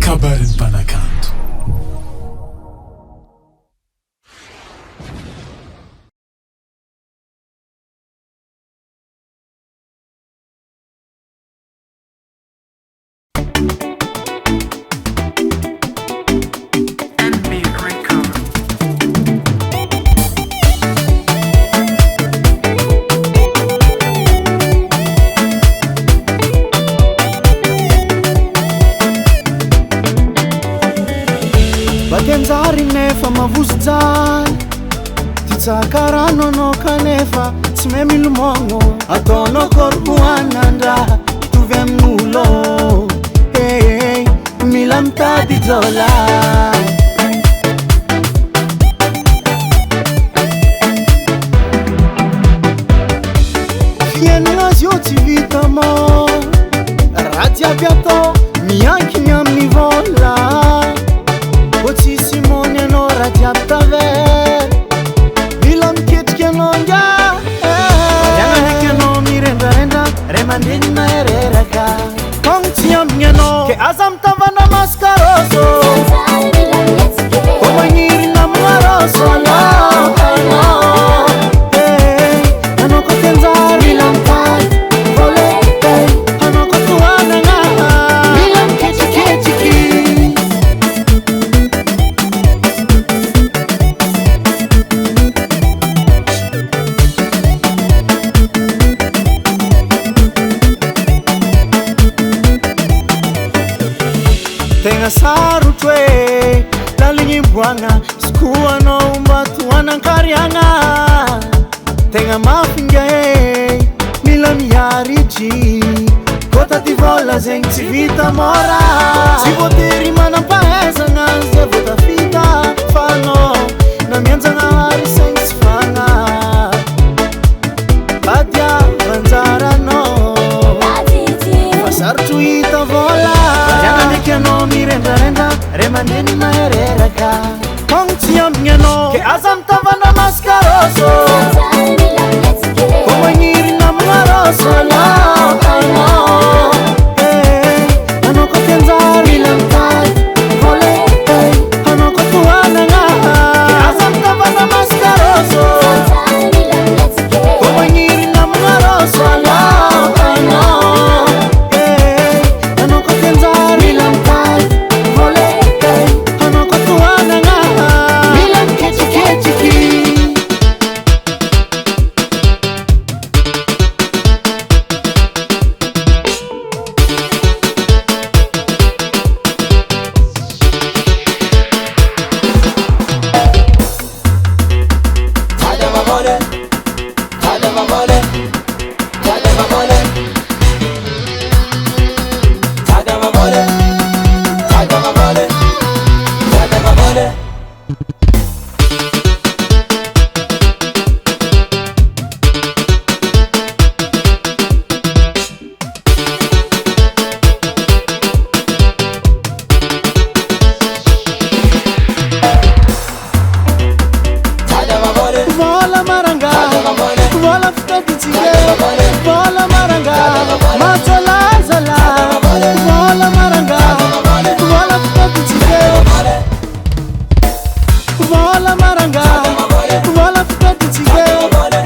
Kabaron'Ny Mpanakanto. Batemzary nefa mavozojany Titsaka rano anao kanefa tsy mahay milomagno ataonao korpoanandraha hitovy amin'olo mila mitady jola fiainana azy io tsy vita mo raha jiaby atao miankiny amin'ny vola Oti simone anao raha jiaby taver mila miketriky anao nga Iananaky anao mirendrarendra ray mandeha mahereraka Togno tsy ambigny anao ke aza mitavana Masaka Aroso Ko magnirina amina Aroso anao Anao ko tenjary mila mitady vole Anao ko tohanana mila miketriketriky Tegna sarotro hoe laligny imboagna Sikoanao mba tohanan-kariagna Tegna mafinga mila miaritry Kô tady vola zegny tsy vita mora Tsy voatery manam-pahaizana zay vao tafita Fa anao na mianjagna ary saigny tsy fagna Fadiavanjaranao Fa sarotro hita vola Iananaky anao mirendrarendra ray mandeha mahereraka Togno tsy ambigny anao ke aza mitavana Masaka Aroso Ko magnirina amina Aroso anao Anao ko tenjary mila mitady vole Anao ko tohanana ke aza mitavana Masaka Aroso Ko magnirina amina Aroso anao Anao ko tenjary mila mitady vole Anao ko tohanana mila miketriketriky Vola maranga, vola fitaditsike Vola maranga, mazalazala Vola maranga, vola fitaditsike Vola maranga, vola fitaditsike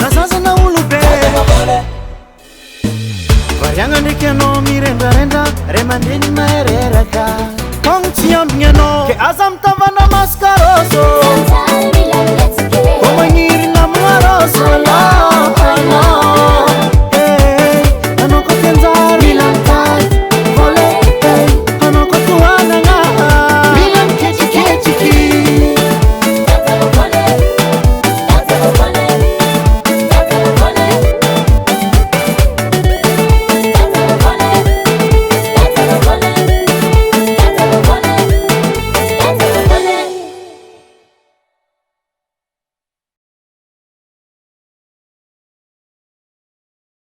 Nasazana olobe Variagna ndraiky anao mirendrarendra ray mandeha mahereraka